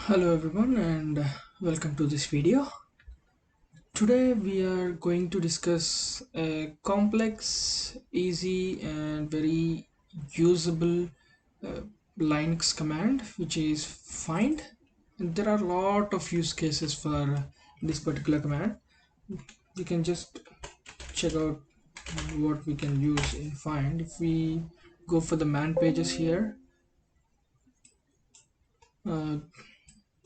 Hello everyone and welcome to this video. Today we are going to discuss a complex, easy and very usable uh, Linux command which is find. And there are a lot of use cases for this particular command. We can just check out what we can use in find. If we go for the man pages here, uh,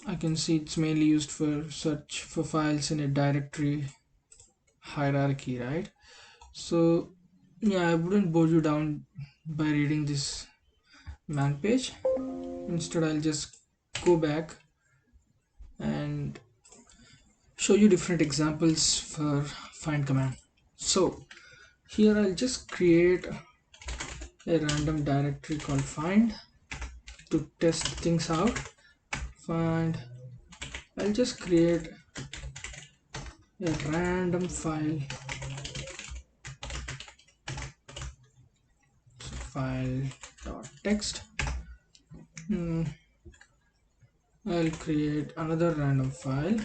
I can see it's mainly used for search for files in a directory hierarchy, right? So yeah, I wouldn't bore you down by reading this man page. Instead, I'll just go back and show you different examples for find command. So here I'll just create a random directory called find to test things out. Find, I'll just create a random file.text. I'll create another random file.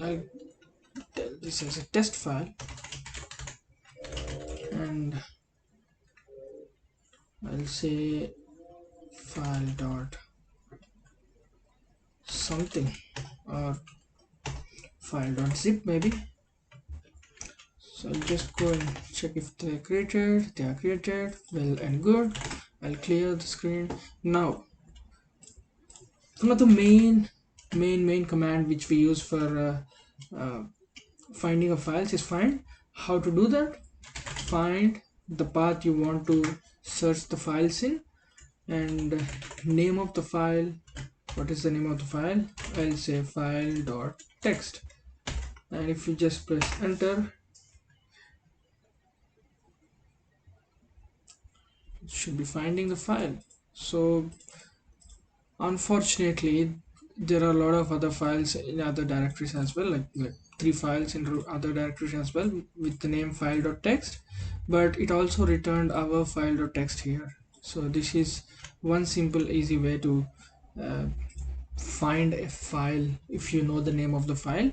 I'll tell this as a test file, and I'll say file dot something or file dot zip maybe. So I'll just go and check if they are created well and good. I'll clear the screen. Now one of the main command which we use for finding of files is find. How to do that? Find the path you want to search the files in, and name of the file. What is the name of the file? I'll say file.text, and if you just press enter, it should be finding the file. So unfortunately there are a lot of other files in other directories as well, like 3 files in other directories as well with the name file.text, but it also returned our file.text here. So this is one simple easy way to uh, find a file if you know the name of the file.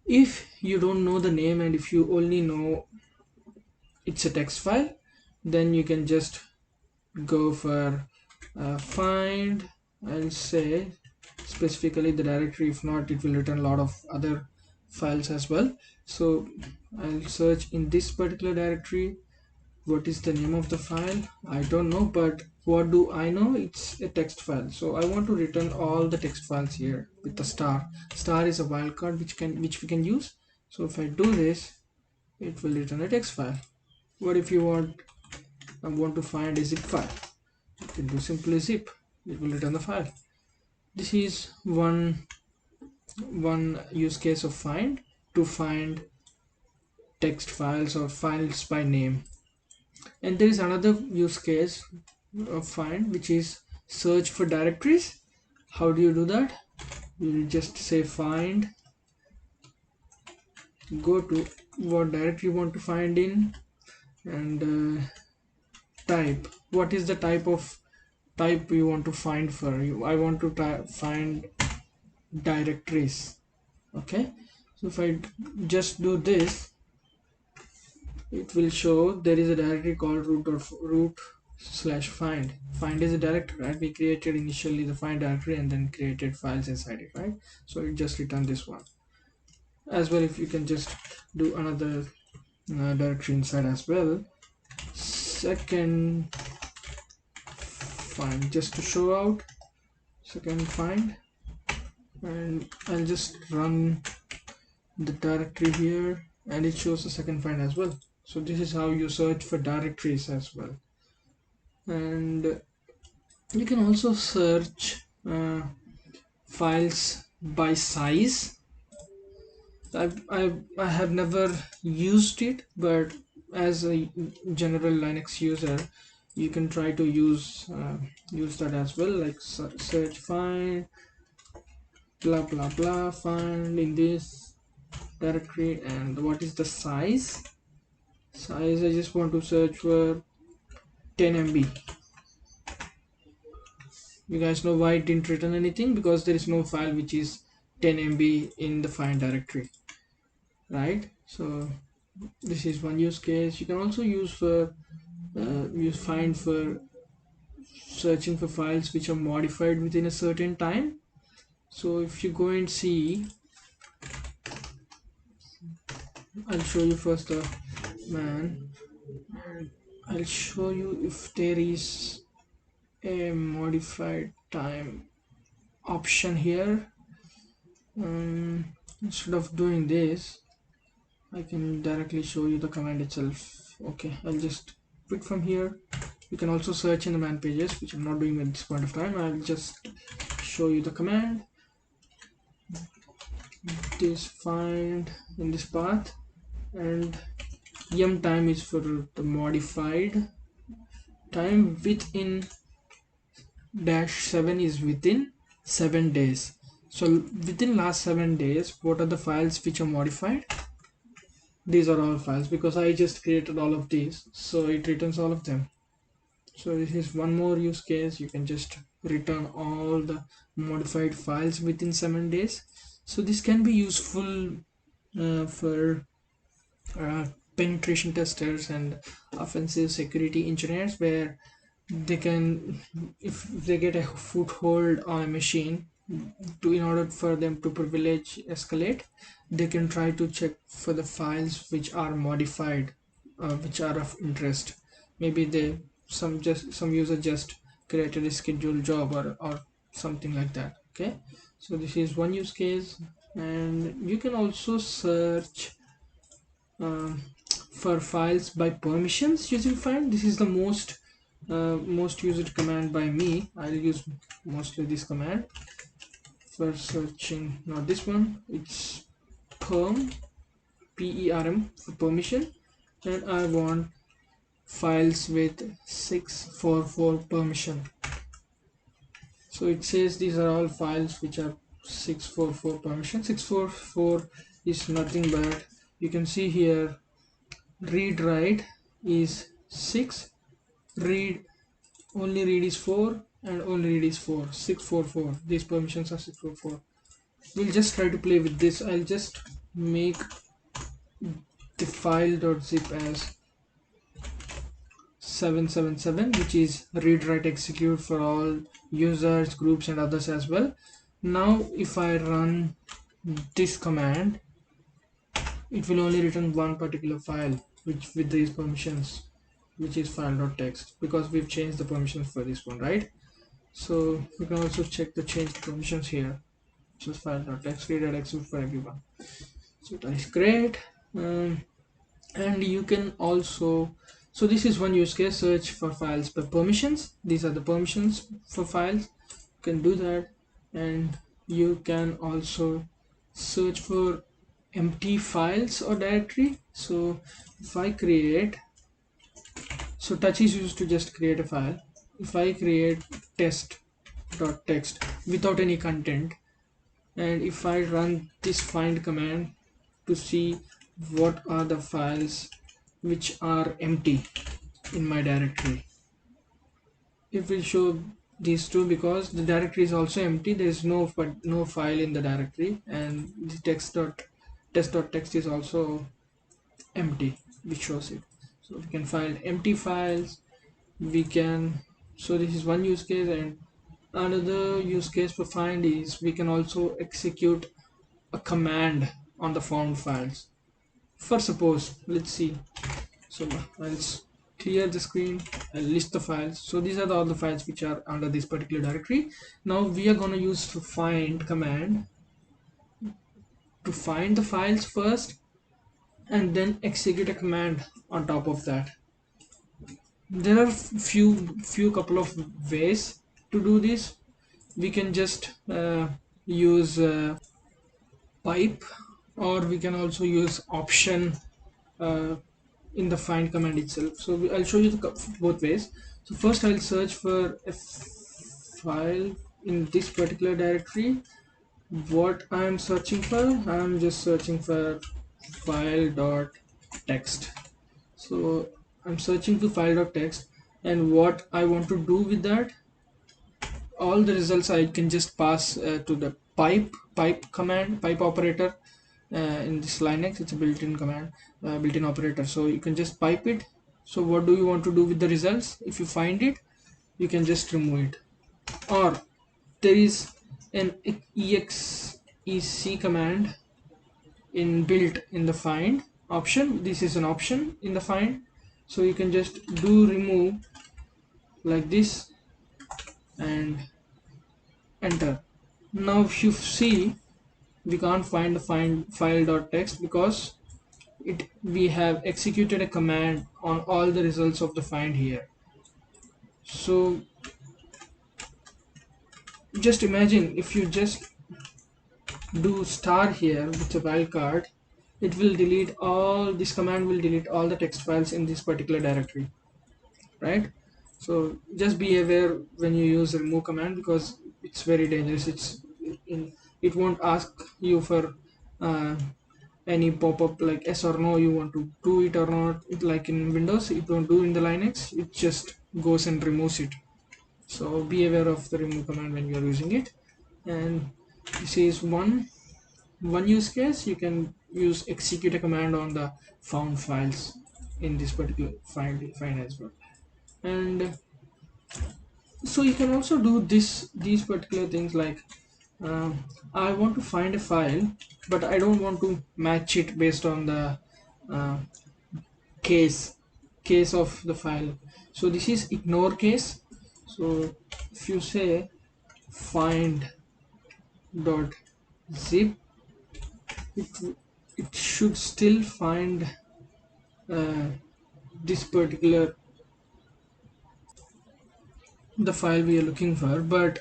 If you don't know the name and if you only know it's a text file, then you can just go for find and say specifically the directory. If not, it will return a lot of other files as well. So I'll search in this particular directory. What is the name of the file? I don't know, but what do I know? It's a text file, so I want to return all the text files here with the star. Star is a wildcard which we can use. So if I do this, it will return a text file. What if you want to find a zip file? You can do simply zip, it will return the file. This is one use case of find, to find text files or files by name. And there is another use case of find, which is search for directories. How do you do that? You just say find, go to what directory you want to find in, and type. What is the type you want to find for you? I want to find directories. Okay, so if I just do this, it will show there is a directory called root/find. Find is a directory, right? We created initially the find directory and then created files inside it, right? So it just returned this one as well. If you can just do another directory inside as well, second find, just to show out second find, and I'll just run the directory here and it shows the second find as well. So this is how you search for directories as well. And you can also search files by size. I have never used it, but as a general Linux user, you can try to use that as well, like search find blah blah blah find in this directory. And what is the size? I just want to search for 10 MB. You guys know why it didn't return anything? Because there is no file which is 10 MB in the find directory, right? So this is one use case. You can also use for use find for searching for files which are modified within a certain time. So if you go and see, I'll show you first the man. I'll show you if there is a modified time option here. Instead of doing this, I can directly show you the command itself. Okay, I'll just quit from here. You can also search in the man pages, which I'm not doing at this point of time. I'll just show you the command. This find in this path, and yum time is for the modified time. Within -7 is within 7 days. So within last 7 days, what are the files which are modified? These are all files because I just created all of these, so it returns all of them. So this is one more use case. You can just return all the modified files within 7 days. So this can be useful for penetration testers and offensive security engineers, where they can, if they get a foothold on a machine, in order for them to privilege escalate, they can try to check for the files which are modified, which are of interest. Maybe some user just created a scheduled job or something like that. Okay, so this is one use case. And you can also search um, for files by permissions using find. This is the most used command by me. I'll use mostly this command for searching. Not this one, it's perm, PERM, for permission, and I want files with 644 permission. So it says these are all files which are 644 permission. 644 is nothing but, you can see here, read write is 6, read only read is 4, and only read is 4. 644, these permissions are 644. We'll just try to play with this. I'll just make the file.zip as 777, which is read write execute for all users, groups, and others as well. Now if I run this command, it will only return one particular file which with these permissions, which is file.txt, because we've changed the permissions for this one, right? So you can also check the change permissions here. Just file.txt, read for everyone. So that is great. And you can also, so this is one use case, search for files by permissions. These are the permissions for files. You can do that. And you can also search for empty files or directory. So if I create, so touch is used to just create a file. If I create test.txt without any content, and if I run this find command to see what are the files which are empty in my directory, it will show these two, because the directory is also empty. There is no file in the directory, and the test.txt is also empty, which shows it. So we can find empty files. We can, so this is one use case. And another use case for find is we can also execute a command on the found files. For suppose, let's see, so I'll clear the screen, I'll list the files. So these are all the files which are under this particular directory. Now we are going to use to find command to find the files first, and then execute a command on top of that. There are few couple of ways to do this. We can just use pipe, or we can also use option in the find command itself. So I'll show you both ways. So first I'll search for a file in this particular directory. What I'm searching for, I'm just searching for file.txt. So I'm searching for file.txt, and what I want to do with that, all the results I can just pass to the pipe operator in this Linux. It's a built-in command, built-in operator, so you can just pipe it. So what do you want to do with the results? If you find it, you can just remove it. Or there is an exec command built in the find option. This is an option in the find, so you can just do remove like this and enter. Now if you see, we can't find the find file.txt because we have executed a command on all the results of the find here. So just imagine if you just do star here with a wildcard, it will delete all, this command will delete all the text files in this particular directory, right? So just be aware when you use remove command, because it's very dangerous. It won't ask you for uh, any pop-up like yes or no, you want to do it or not. It, like in Windows, it won't do. In the Linux, it just goes and removes it. So be aware of the remove command when you are using it. And this is one use case. You can use execute a command on the found files in this particular find as well. And so you can also do these particular things like I want to find a file, but I don't want to match it based on the uh, case of the file. So this is ignore case. So if you say find dot zip, it it should still find uh, this particular the file we are looking for, but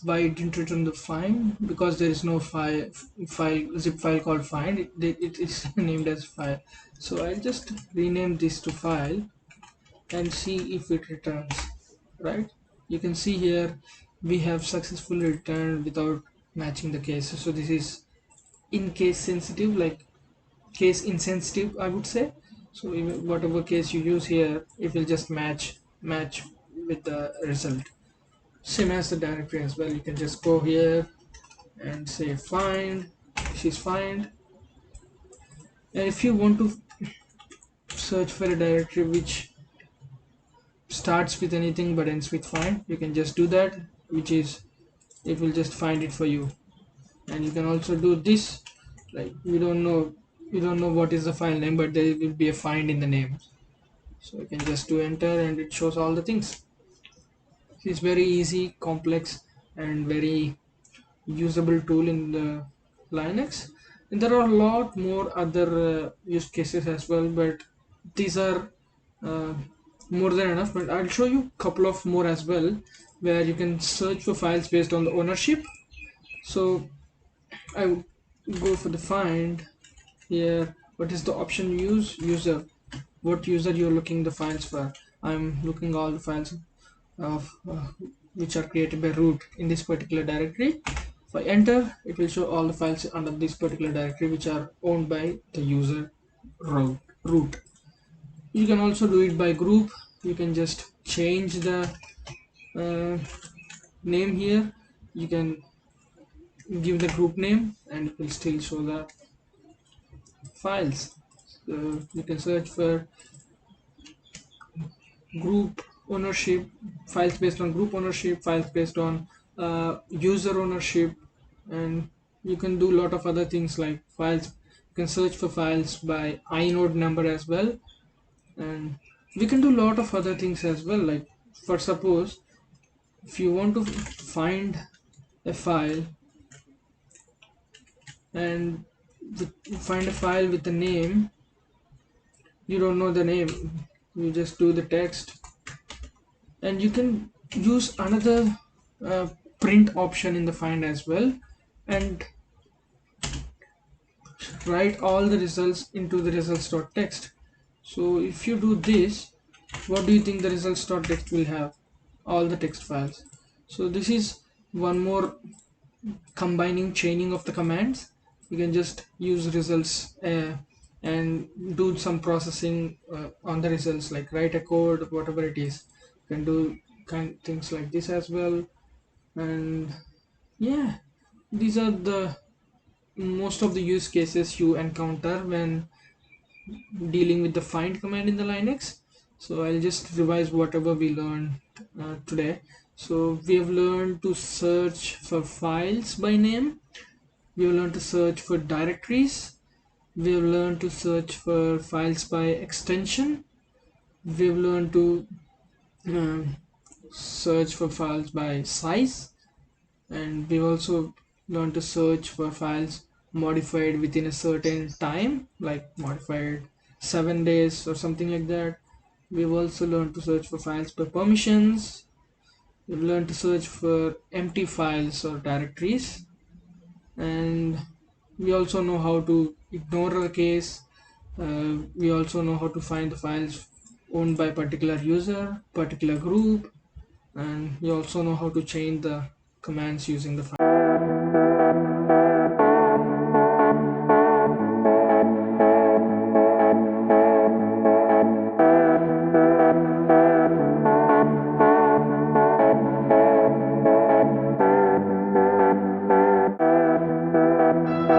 why it didn't return the find? Because there is no zip file called find. It is named as file. So I'll just rename this to file and see if it returns, right? You can see here we have successfully returned without matching the case. So this is in case sensitive, like case insensitive, I would say. So even whatever case you use here, it will just match with the result. Same as the directory as well. You can just go here and say find, she's find. And if you want to search for a directory which starts with anything but ends with find, you can just do that, which is it will just find it for you. And you can also do this, like we don't know what is the file name, but there will be a find in the name. So you can just do enter and it shows all the things. It's very easy, complex, and very usable tool in the Linux. And there are a lot more other use cases as well, but these are uh, more than enough. But I'll show you a couple of more as well, where you can search for files based on the ownership. So I would go for the find here. What is the option you use? User. What user you're looking the files for? I'm looking all the files of which are created by root in this particular directory. If I enter, it will show all the files under this particular directory which are owned by the user root. You can also do it by group. You can just change the uh, name here. You can give the group name and it will still show the files. So you can search for group ownership, files based on group ownership, files based on user ownership, and you can do a lot of other things like files. You can search for files by inode number as well, and we can do a lot of other things as well. Like for suppose if you want to find a file and find a file with a name, you don't know the name, you just do the text. And you can use another uh, print option in the find as well and write all the results into the results.txt. So if you do this, what do you think the results.txt will have? All the text files. So this is one more combining chaining of the commands. You can just use results and do some processing on the results, like write a code, whatever it is. You can do kind things like this as well. And yeah, these are the most of the use cases you encounter when dealing with the find command in the Linux. So I'll just revise whatever we learned today. So we have learned to search for files by name. We have learned to search for directories. We have learned to search for files by extension. We have learned to um, search for files by size, and we also learned to search for files modified within a certain time, like modified 7 days or something like that. We've also learned to search for files by permissions. We've learned to search for empty files or directories, and we also know how to ignore a case. We also know how to find the files owned by particular user, particular group, and we also know how to change the commands using the file.